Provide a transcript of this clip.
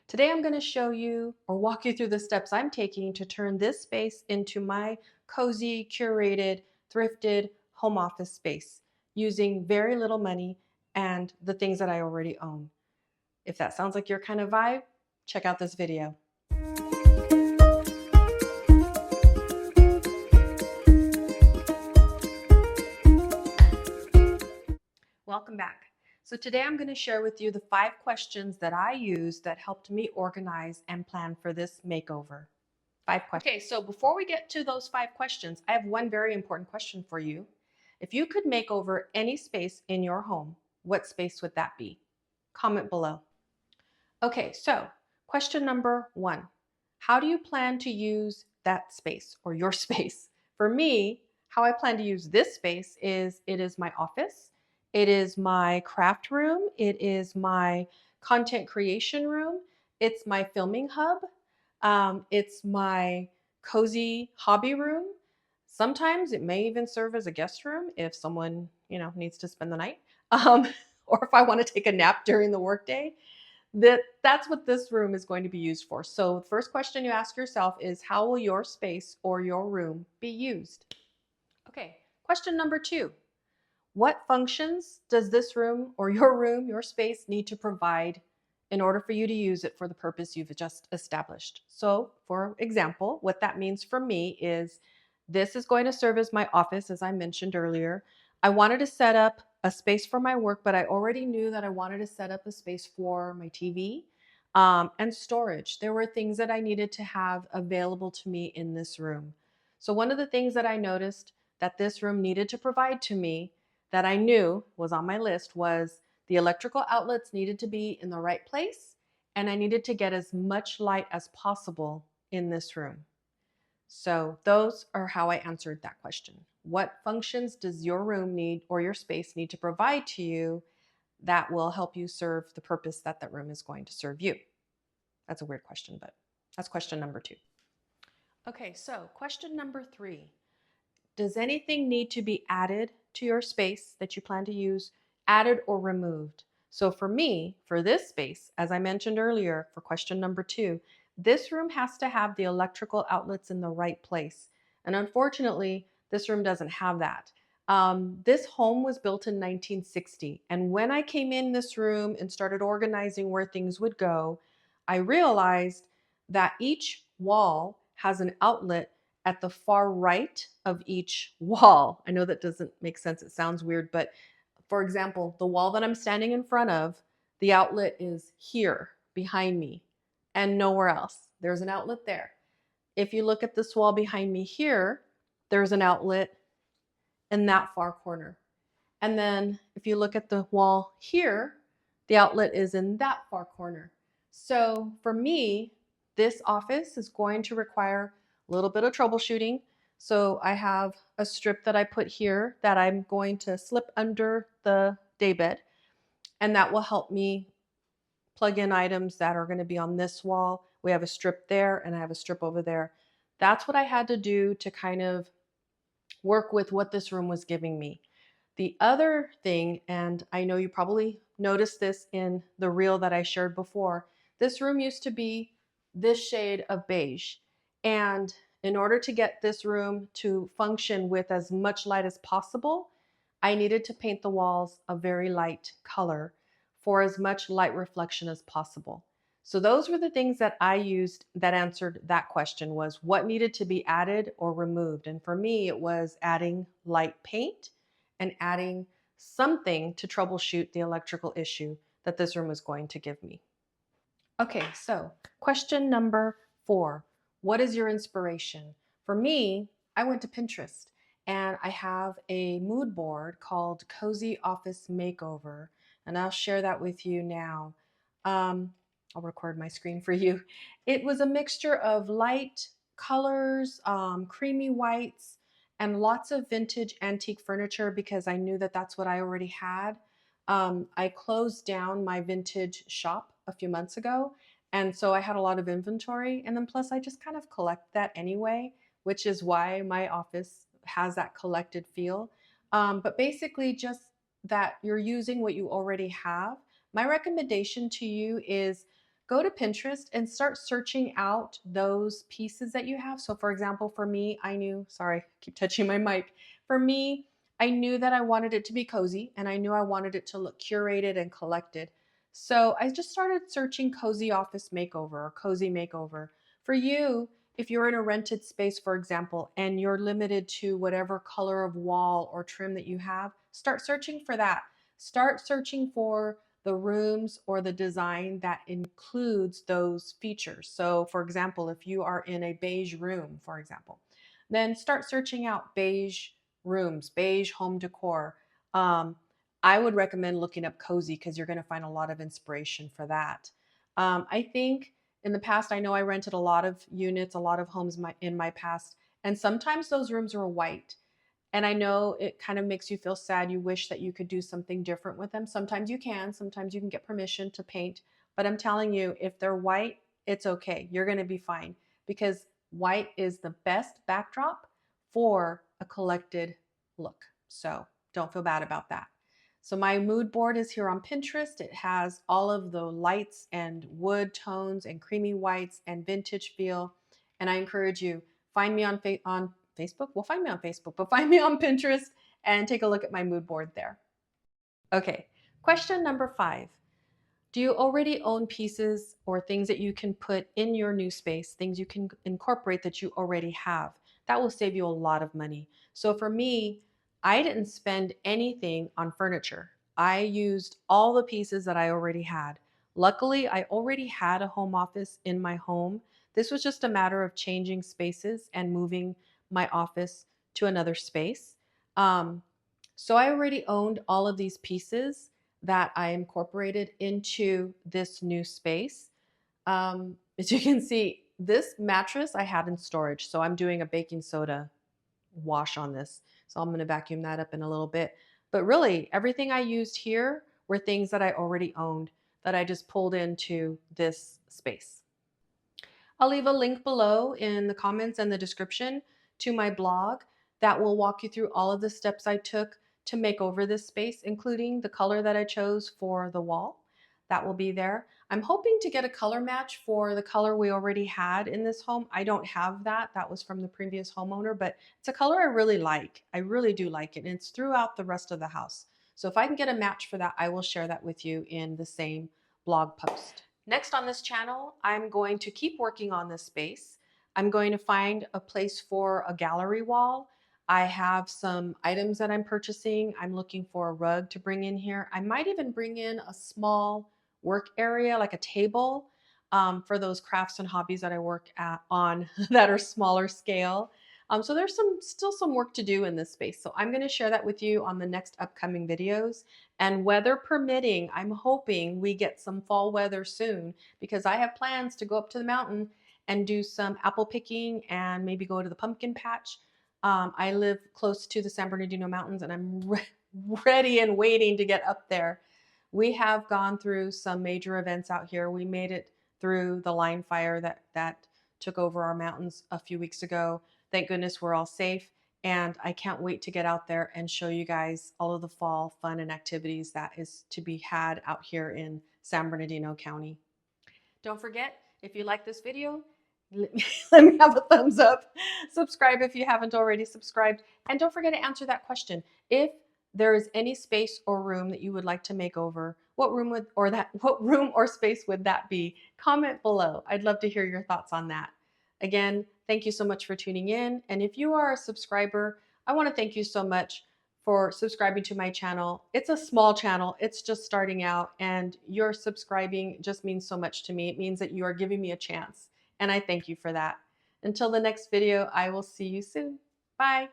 Today I'm going to show you or walk you through the steps I'm taking to turn this space into my cozy, curated, thrifted home office space using very little money and the things that I already own. If that sounds like your kind of vibe, check out this video. Welcome back. So today I'm going to share with you the 5 questions that I use that helped me organize and plan for this makeover. 5 questions. Okay, so before we get to those 5 questions, I have one very important question for you. If you could make over any space in your home, what space would that be? Comment below. Okay, so question number 1. How do you plan to use that space or your space? For me, how I plan to use this space is it is my office, it is my craft room, it is my content creation room, it's my filming hub, it's my cozy hobby room. Sometimes it may even serve as a guest room if someone, needs to spend the night, um, or if I want to take a nap during the workday. That's what this room is going to be used for. So the first question you ask yourself is, how will your space or your room be used? Okay, question number 2. What functions does this room, your space, need to provide in order for you to use it for the purpose you've just established? So, for example, what that means for me is this is going to serve as my office, as I mentioned earlier. I wanted to set up a space for my work, but I already knew that I wanted to set up a space for my TV and storage. There were things that I needed to have available to me in this room. So, one of the things that I noticed that this room needed to provide to me that I knew was on my list was the electrical outlets needed to be in the right place, and I needed to get as much light as possible in this room. So those are how I answered that question. What functions does your room need or your space need to provide to you that will help you serve the purpose that that room is going to serve you? That's a weird question, but that's question number 2. Okay, so question number 3. Does anything need to be added to your space that you plan to use, added or removed? So for me, for this space, as I mentioned earlier, for question number 2, this room has to have the electrical outlets in the right place. And unfortunately, this room doesn't have that. This home was built in 1960. And when I came in this room and started organizing where things would go, I realized that each wall has an outlet at the far right of each wall. I know that doesn't make sense. It sounds weird, but for example, the wall that I'm standing in front of, the outlet is here behind me and nowhere else. There's an outlet there. If you look at this wall behind me here, there's an outlet in that far corner. And then if you look at the wall here, the outlet is in that far corner. So for me, this office is going to require a little bit of troubleshooting. So I have a strip that I put here that I'm going to slip under the daybed, and that will help me plug in items that are going to be on this wall. We have a strip there and I have a strip over there. That's what I had to do to kind of work with what this room was giving me. The other thing, and I know you probably noticed this in the reel that I shared before, this room used to be this shade of beige. And in order to get this room to function with as much light as possible, I needed to paint the walls a very light color for as much light reflection as possible. So those were the things that I used that answered that question, was what needed to be added or removed. And for me, it was adding light paint and adding something to troubleshoot the electrical issue that this room was going to give me. Okay, so question number 4. What is your inspiration? For me, I went to Pinterest and I have a mood board called Cozy Office Makeover, and I'll share that with you now. I'll record my screen for you. It was a mixture of light colors, creamy whites, and lots of vintage antique furniture because I knew that that's what I already had. I closed down my vintage shop a few months ago, and so I had a lot of inventory. And then plus I just kind of collect that anyway, which is why my office has that collected feel. But basically just that you're using what you already have. My recommendation to you is go to Pinterest and start searching out those pieces that you have. So for example, for me, I knew, sorry, I keep touching my mic. For me, I knew that I wanted it to be cozy and I knew I wanted it to look curated and collected. So I just started searching cozy office makeover or cozy makeover. For you, if you're in a rented space, for example, and you're limited to whatever color of wall or trim that you have, start searching for that. Start searching for the rooms or the design that includes those features. So for example, if you are in a beige room, for example, then start searching out beige rooms, beige home decor. I would recommend looking up cozy because you're going to find a lot of inspiration for that. I think in the past, I know I rented a lot of units, a lot of homes in my past, and sometimes those rooms were white. And I know it kind of makes you feel sad. You wish that you could do something different with them. Sometimes you can get permission to paint. But I'm telling you, if they're white, it's okay. You're going to be fine because white is the best backdrop for a collected look. So don't feel bad about that. So my mood board is here on Pinterest. It has all of the lights and wood tones and creamy whites and vintage feel. And I encourage you, find me on Facebook. Well, find me on Facebook, but find me on Pinterest and take a look at my mood board there. Okay, question number 5. Do you already own pieces or things that you can put in your new space, things you can incorporate that you already have? That will save you a lot of money. So for me, I didn't spend anything on furniture. I used all the pieces that I already had. Luckily, I already had a home office in my home. This was just a matter of changing spaces and moving my office to another space. So I already owned all of these pieces that I incorporated into this new space. As you can see, this mattress I had in storage. So I'm doing a baking soda wash on this. So I'm going to vacuum that up in a little bit. But really, everything I used here were things that I already owned that I just pulled into this space. I'll leave a link below in the comments and the description to my blog that will walk you through all of the steps I took to make over this space, including the color that I chose for the wall. That will be there. I'm hoping to get a color match for the color we already had in this home. I don't have that. That was from the previous homeowner, but it's a color I really like. I really do like it, and it's throughout the rest of the house. So if I can get a match for that, I will share that with you in the same blog post. Next on this channel, I'm going to keep working on this space. I'm going to find a place for a gallery wall. I have some items that I'm purchasing. I'm looking for a rug to bring in here. I might even bring in a small work area, like a table, for those crafts and hobbies that I work on that are smaller scale. So there's still some work to do in this space. So I'm going to share that with you on the next upcoming videos. And weather permitting, I'm hoping we get some fall weather soon because I have plans to go up to the mountain and do some apple picking and maybe go to the pumpkin patch. I live close to the San Bernardino Mountains and I'm ready and waiting to get up there. We have gone through some major events out here. We made it through the line fire that took over our mountains a few weeks ago. Thank goodness we're all safe. And I can't wait to get out there and show you guys all of the fall fun and activities that is to be had out here in San Bernardino County. Don't forget, if you like this video, let me have a thumbs up. Subscribe if you haven't already subscribed. And don't forget to answer that question. If there is any space or room that you would like to make over, what room or space would that be? Comment below. I'd love to hear your thoughts on that. Again, thank you so much for tuning in. And if you are a subscriber, I want to thank you so much for subscribing to my channel. It's a small channel. It's just starting out, and your subscribing just means so much to me. It means that you are giving me a chance, and I thank you for that. Until the next video, I will see you soon. Bye.